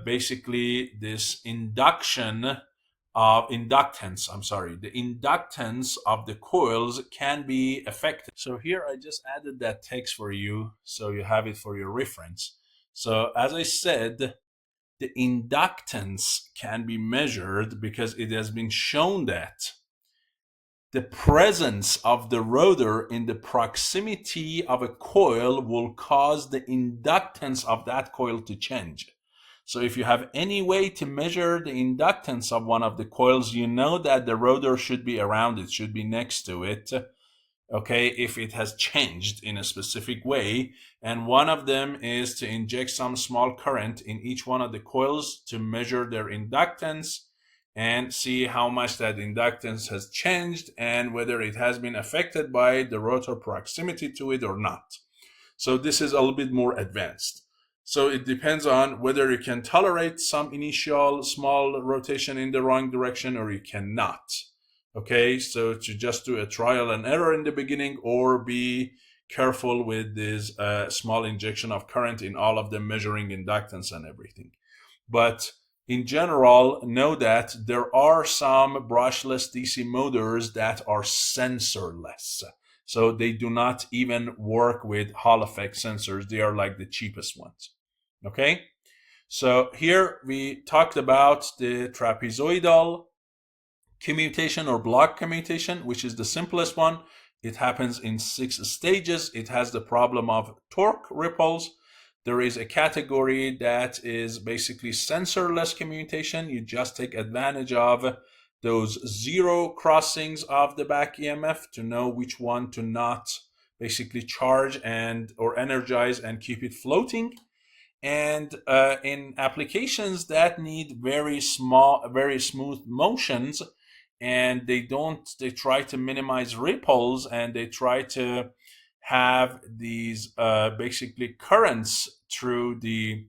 basically this inductance of the coils can be affected. So here I just added that text for you so you have it for your reference. So as I said, the inductance can be measured because it has been shown that the presence of the rotor in the proximity of a coil will cause the inductance of that coil to change. So if you have any way to measure the inductance of one of the coils, you know that the rotor should be around it, should be next to it, okay, if it has changed in a specific way. And one of them is to inject some small current in each one of the coils to measure their inductance and see how much that inductance has changed and whether it has been affected by the rotor proximity to it or not. So this is a little bit more advanced. So it depends on whether you can tolerate some initial small rotation in the wrong direction or you cannot. Okay, so to just do a trial and error in the beginning, or be careful with this small injection of current in all of them, measuring inductance and everything. But in general, know that there are some brushless DC motors that are sensorless. So they do not even work with Hall effect sensors. They are like the cheapest ones. Okay, so here we talked about the trapezoidal commutation or block commutation, which is the simplest one. It happens in 6 stages. It has the problem of torque ripples. There is a category that is basically sensorless commutation. You just take advantage of those zero crossings of the back EMF to know which one to not basically charge and or energize and keep it floating. And in applications that need very smooth motions, and they try to minimize ripples, and they try to have these basically currents through the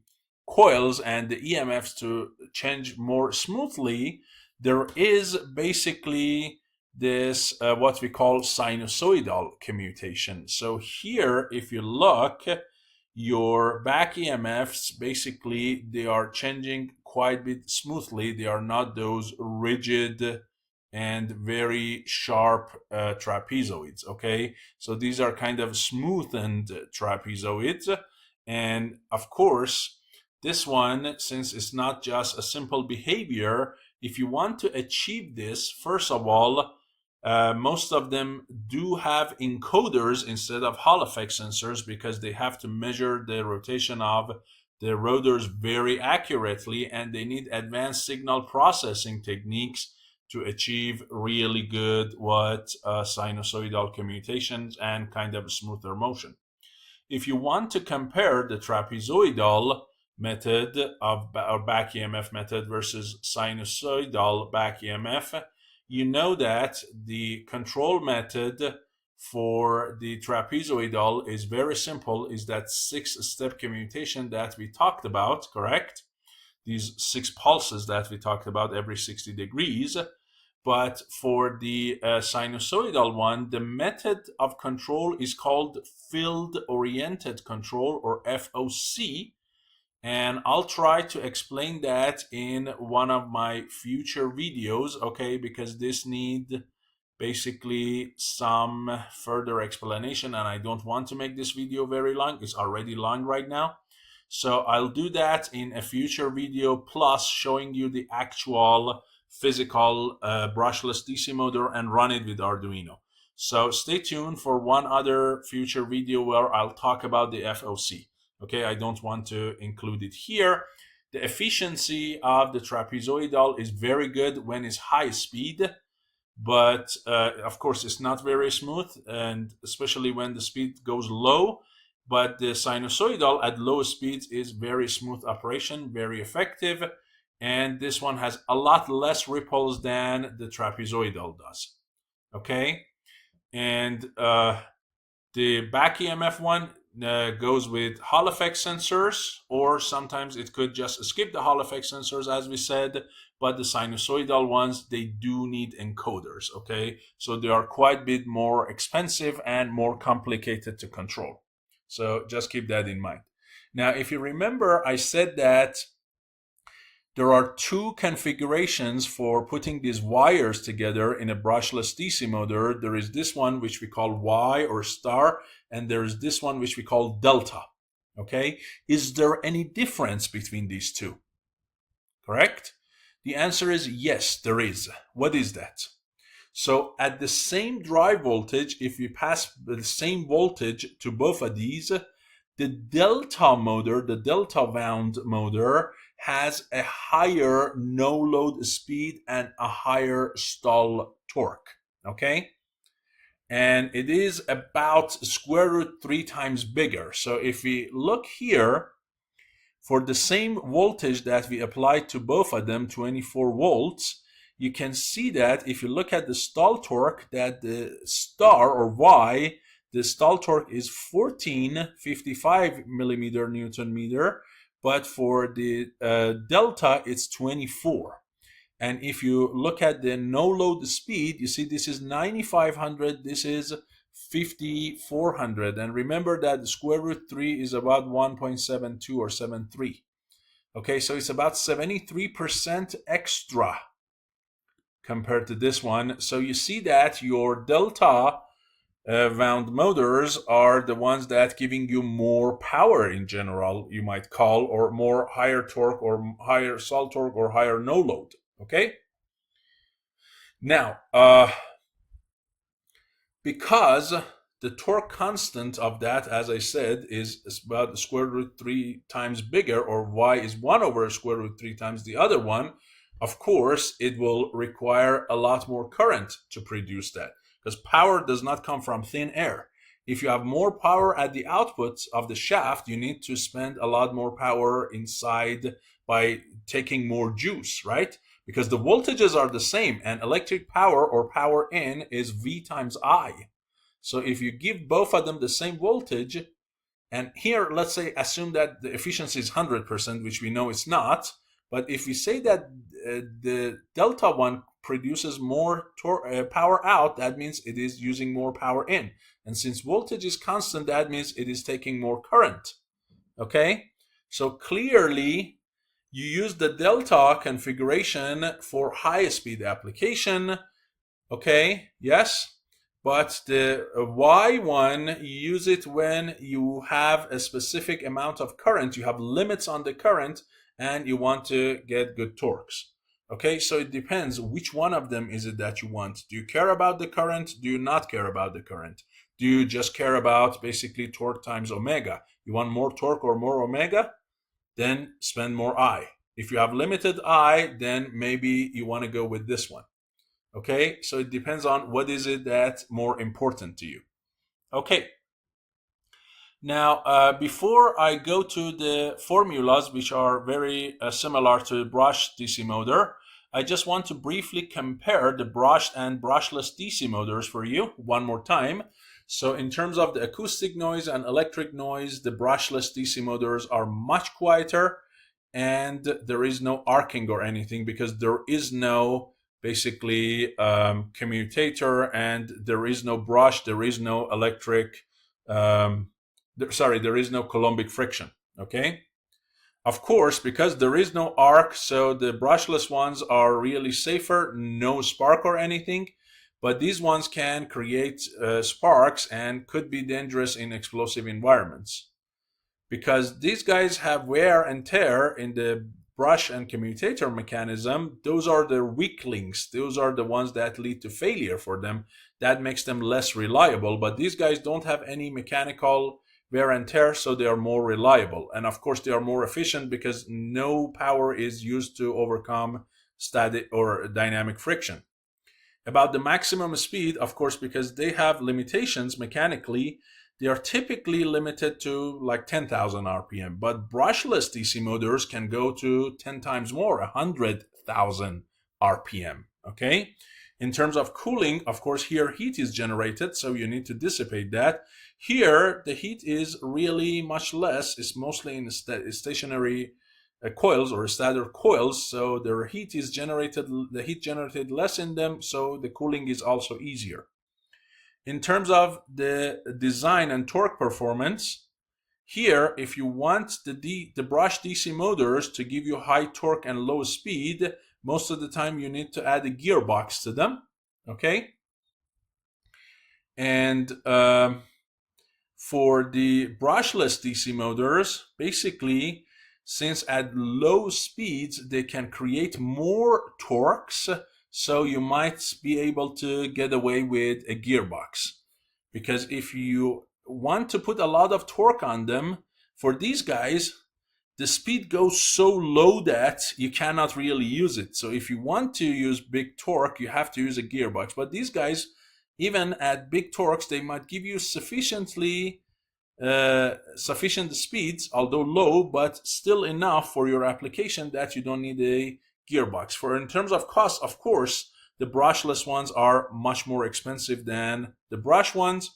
coils and the EMFs to change more smoothly. There is basically this what we call sinusoidal commutation. So here, if you look, your back EMFs basically they are changing quite a bit smoothly. They are not those rigid and very sharp trapezoids. Okay, so these are kind of smoothened trapezoids, and of course, this one, since it's not just a simple behavior, if you want to achieve this, first of all, most of them do have encoders instead of Hall effect sensors because they have to measure the rotation of the rotors very accurately, and they need advanced signal processing techniques to achieve really good sinusoidal commutations and kind of smoother motion. If you want to compare the trapezoidal method of or back EMF method versus sinusoidal back EMF, you know that the control method for the trapezoidal is very simple, is that 6-step commutation that we talked about, correct? These 6 pulses that we talked about every 60 degrees. But for the sinusoidal one, the method of control is called field-oriented control, or FOC. And I'll try to explain that in one of my future videos, okay, because this need basically some further explanation, and I don't want to make this video very long. It's already long right now. So I'll do that in a future video, plus showing you the actual physical brushless DC motor and run it with Arduino. So stay tuned for one other future video where I'll talk about the FOC. Okay, I don't want to include it here. The efficiency of the trapezoidal is very good when it's high speed, but of course it's not very smooth, and especially when the speed goes low. But the sinusoidal at low speeds is very smooth operation, very effective, and this one has a lot less ripples than the trapezoidal does. Okay, and the back EMF one goes with Hall effect sensors, or sometimes it could just skip the Hall effect sensors, as we said. But the sinusoidal ones, they do need encoders. Okay, so they are quite a bit more expensive and more complicated to control. So just keep that in mind. Now, if you remember, I said that there are 2 configurations for putting these wires together in a brushless DC motor. There is this one which we call Y or star, and there is this one which we call delta. Okay, is there any difference between these 2? Correct? The answer is yes, there is. What is that? So at the same drive voltage, if we pass the same voltage to both of these, the delta motor, the delta wound motor, has a higher no load speed and a higher stall torque. Okay, and it is about square root 3 times bigger. So if we look here, for the same voltage that we applied to both of them, 24 volts, you can see that if you look at the stall torque, that the star or Y, the stall torque is 1455 millimeter Newton meter, but for the delta, it's 24. And if you look at the no load speed, you see this is 9500, this is 5400. And remember that the square root 3 is about 1.72 or 73. Okay, so it's about 73% extra compared to this one. So you see that your delta wound motors are the ones that giving you more power in general, you might call, or more higher torque or higher stall torque or higher no load. Okay, now because the torque constant of that, as I said, is about square root 3 times bigger, or Y is 1 over square root 3 times the other one, of course it will require a lot more current to produce that, because power does not come from thin air. if you have more power at the output of the shaft, you need to spend a lot more power inside by taking more juice, right? Because the voltages are the same, and electric power or power in is V times I. So if you give both of them the same voltage, and here let's say assume that the efficiency is 100%, which we know it's not, but if we say that the delta one produces more power out, that means it is using more power in. And since voltage is constant, that means it is taking more current. Okay? So clearly, you use the delta configuration for high speed application. Okay? Yes? But the Y one, you use it when you have a specific amount of current, you have limits on the current, and you want to get good torques. Okay, so it depends which one of them is it that you want. Do you care about the current? Do you not care about the current? Do you just care about basically torque times omega? You want more torque or more omega? Then spend more I. If you have limited I, then maybe you want to go with this one. Okay, so it depends on what is it that's more important to you. Okay. Now, before I go to the formulas, which are very similar to brushed DC motor, I just want to briefly compare the brushed and brushless DC motors for you one more time. So in terms of the acoustic noise and electric noise, the brushless DC motors are much quieter, and there is no arcing or anything because there is no basically commutator, and there is no brush, there is no electric there is no coulombic friction. Okay, of course, because there is no arc, so the brushless ones are really safer, no spark or anything, but these ones can create sparks and could be dangerous in explosive environments because these guys have wear and tear in the brush and commutator mechanism. Those are the weak links. Those are the ones that lead to failure for them. That makes them less reliable, but these guys don't have any mechanical wear and tear, so they are more reliable. And of course, they are more efficient because no power is used to overcome static or dynamic friction. About the maximum speed, of course, because they have limitations mechanically, they are typically limited to like 10,000 RPM, but brushless DC motors can go to 10 times more, 100,000 RPM, okay? In terms of cooling, of course, here heat is generated, so you need to dissipate that. Here, the heat is really much less. It's mostly in stationary coils or stator coils, so the heat generated less in them, so the cooling is also easier. In terms of the design and torque performance, here, if you want the brushed DC motors to give you high torque and low speed, most of the time you need to add a gearbox to them, okay? And for the brushless DC motors, basically, since at low speeds they can create more torques, so you might be able to get away with a gearbox. Because if you want to put a lot of torque on them, for these guys, the speed goes so low that you cannot really use it. So if you want to use big torque, you have to use a gearbox. But these guys, even at big torques, they might give you sufficient speeds, although low, but still enough for your application that you don't need a gearbox. For in terms of cost, of course, the brushless ones are much more expensive than the brush ones.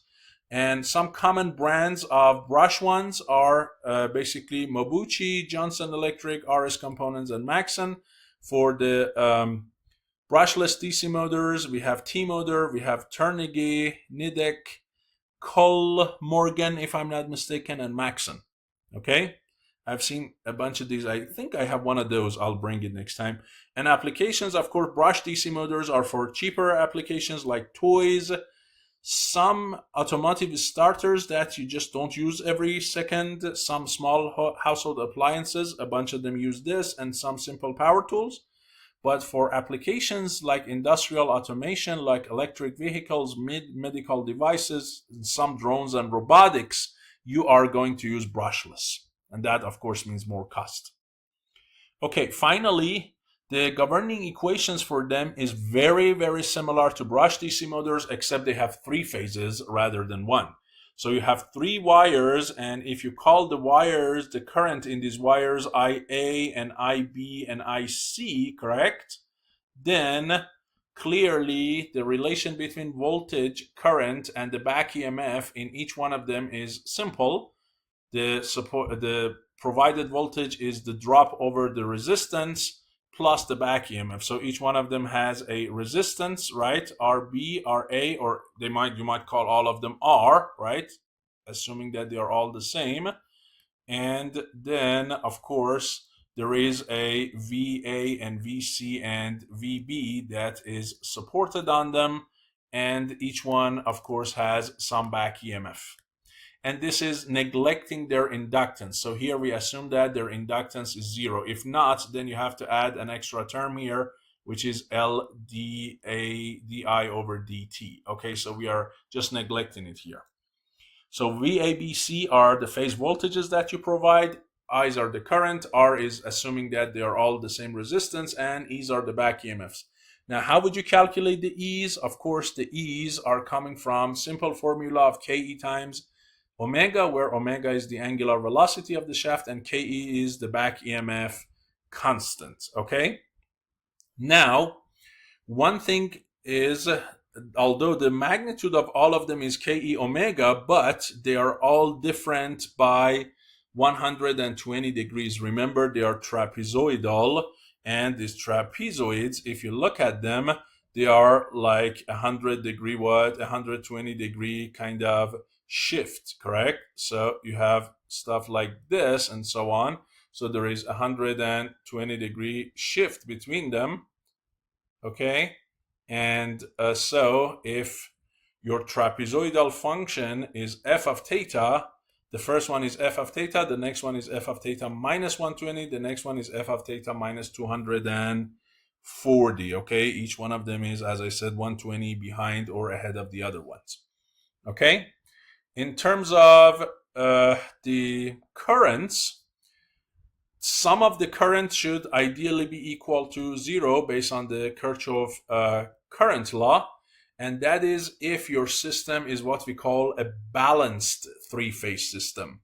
And some common brands of brush ones are basically Mobuchi, Johnson Electric, RS Components, and Maxon. For the brushless DC motors, we have T-Motor, we have Turnige, Nidec, Cole Morgan, if I'm not mistaken, and Maxon. Okay? I've seen a bunch of these. I think I have one of those. I'll bring it next time. And applications, of course, brush DC motors are for cheaper applications like toys, some automotive starters that you just don't use every second, some small household appliances, a bunch of them use this, and some simple power tools. But for applications like industrial automation, like electric vehicles, medical devices, some drones and robotics, you are going to use brushless. And that, of course, means more cost. Okay, finally, the governing equations for them is very, very similar to brushed DC motors, except they have 3 phases rather than 1. So you have three wires, and if you call the wires, the current in these wires IA and IB and IC, correct? Then clearly the relation between voltage, current, and the back EMF in each one of them is simple. The provided voltage is the drop over the resistance plus the back EMF. So each one of them has a resistance, right? RB, RA, or you might call all of them R, right? Assuming that they are all the same. And then, of course, there is a VA and VC and VB that is supported on them. And each one, of course, has some back EMF. And this is neglecting their inductance. So here we assume that their inductance is 0. If not, then you have to add an extra term here, which is LDA DI over DT. Okay, so we are just neglecting it here. So VABC are the phase voltages that you provide. I's are the current. R is assuming that they are all the same resistance, and E's are the back EMFs. Now, how would you calculate the E's? Of course, the E's are coming from simple formula of KE times omega, where omega is the angular velocity of the shaft and KE is the back EMF constant. Okay? Now, one thing is, although the magnitude of all of them is KE omega, but they are all different by 120 degrees. Remember, they are trapezoidal, and these trapezoids, if you look at them, they are like 100-degree 120-degree kind of shift, correct? So you have stuff like this and so on. So there is 120-degree shift between them, okay? And so if your trapezoidal function is f of theta, the first one is f of theta, the next one is f of theta minus 120, the next one is f of theta minus 240, okay? Each one of them is, as I said, 120 behind or ahead of the other ones, okay? In terms of the currents, some of the current should ideally be equal to 0 based on the Kirchhoff current law, and that is if your system is what we call a balanced three-phase system.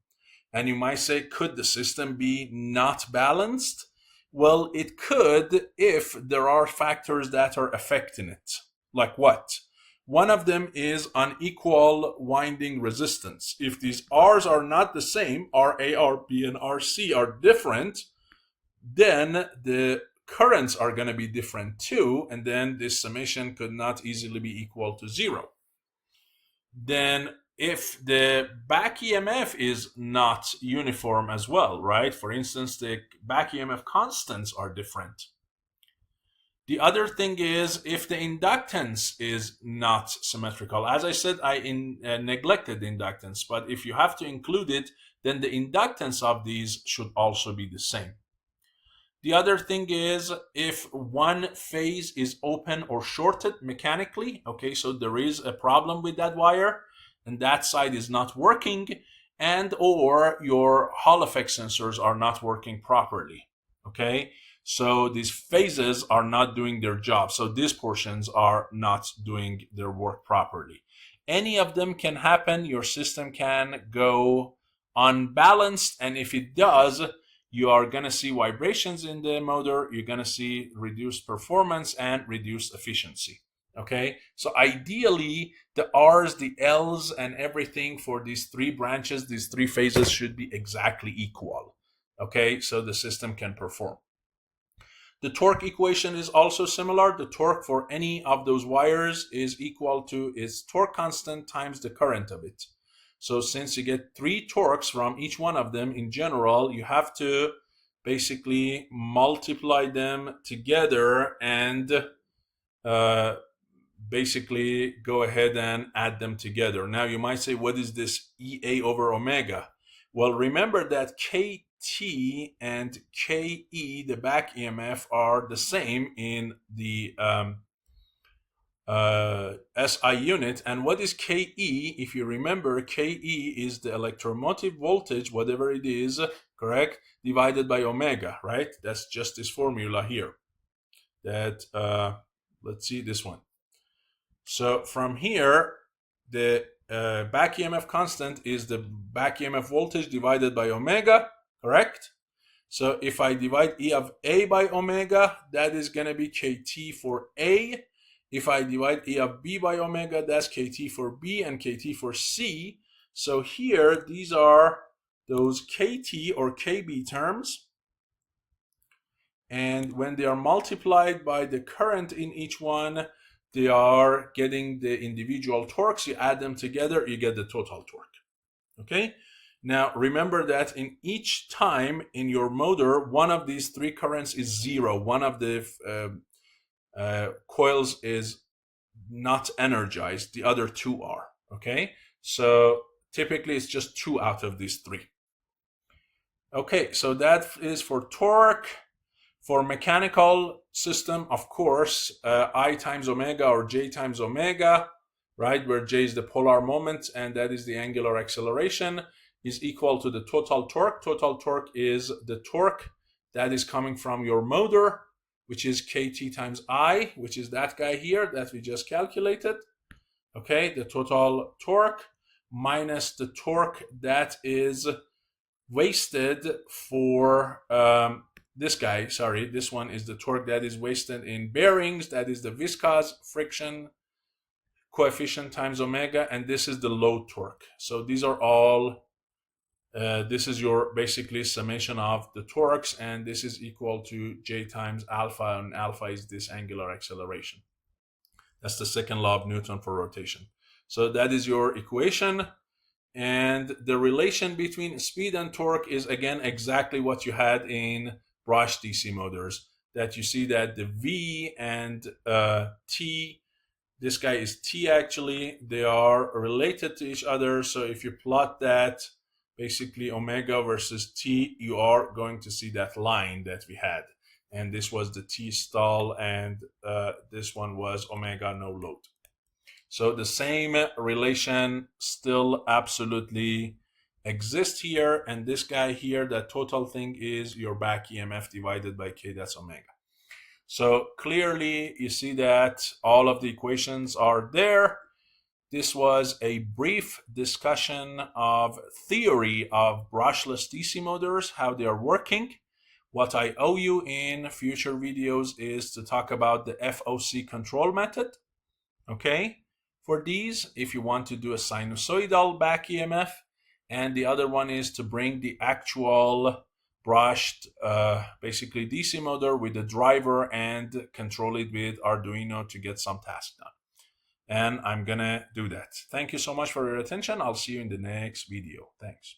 And you might say, could the system be not balanced? Well, it could if there are factors that are affecting it. Like what? One of them is unequal winding resistance. If these R's are not the same, RA, RB, and RC are different, then the currents are going to be different too, and then this summation could not easily be equal to 0. Then if the back EMF is not uniform as well, right? For instance, the back EMF constants are different. The other thing is if the inductance is not symmetrical. As I said, I neglected the inductance, but if you have to include it, then the inductance of these should also be the same. The other thing is if one phase is open or shorted mechanically, okay, so there is a problem with that wire and that side is not working, and or your Hall effect sensors are not working properly, okay? So these phases are not doing their job. So these portions are not doing their work properly. Any of them can happen. Your system can go unbalanced, and if it does, you are going to see vibrations in the motor. You're going to see reduced performance and reduced efficiency. Okay, so ideally the R's, the L's, and everything for these three branches, these three phases should be exactly equal. Okay, so the system can perform. The torque equation is also similar. The torque for any of those wires is equal to its torque constant times the current of it. So since you get 3 torques from each one of them in general, you have to basically multiply them together and basically go ahead and add them together. Now you might say, what is this EA over omega? Well, remember that KT and KE, the back EMF, are the same in the SI unit. And what is KE? If you remember, KE is the electromotive voltage, whatever it is, correct, divided by omega, right? That's just this formula here. That let's see this one. So from here, the back EMF constant is the back EMF voltage divided by omega, correct? So if I divide E of A by omega, that is going to be KT for A. If I divide E of B by omega, that's KT for B and KT for C. So here, these are those KT or KB terms. And when they are multiplied by the current in each one, they are getting the individual torques. You add them together, you get the total torque. Okay? Now, remember that in each time in your motor, one of these three currents is zero. One of the coils is not energized. The other two are. Okay? So typically, it's just two out of these three. Okay, so that is for torque. For mechanical system, of course, I times omega or J times omega, right, where J is the polar moment and that is the angular acceleration, is equal to the total torque. Total torque is the torque that is coming from your motor, which is KT times I, which is that guy here that we just calculated. Okay, the total torque minus the torque that is wasted for this guy, sorry, this one is the torque that is wasted in bearings, that is the viscous friction coefficient times omega, and this is the load torque. So these are all, this is your basically summation of the torques, and this is equal to J times alpha, and alpha is this angular acceleration. That's the second law of Newton for rotation. So that is your equation. And the relation between speed and torque is again exactly what you had in brushed DC motors, that you see that the V and T, this guy is T actually, they are related to each other. So if you plot that, basically omega versus T, you are going to see that line that we had. And this was the T stall, and this one was omega no load. So the same relation still absolutely exists here, and this guy here, that total thing is your back EMF divided by K, that's omega. So clearly you see that all of the equations are there. This was a brief discussion of theory of brushless DC motors, how they are working. What I owe you in future videos is to talk about the FOC control method, okay? For these, if you want to do a sinusoidal back EMF, and the other one is to bring the actual brushed, basically DC motor with the driver and control it with Arduino to get some task done. And I'm gonna do that. Thank you so much for your attention. I'll see you in the next video. Thanks.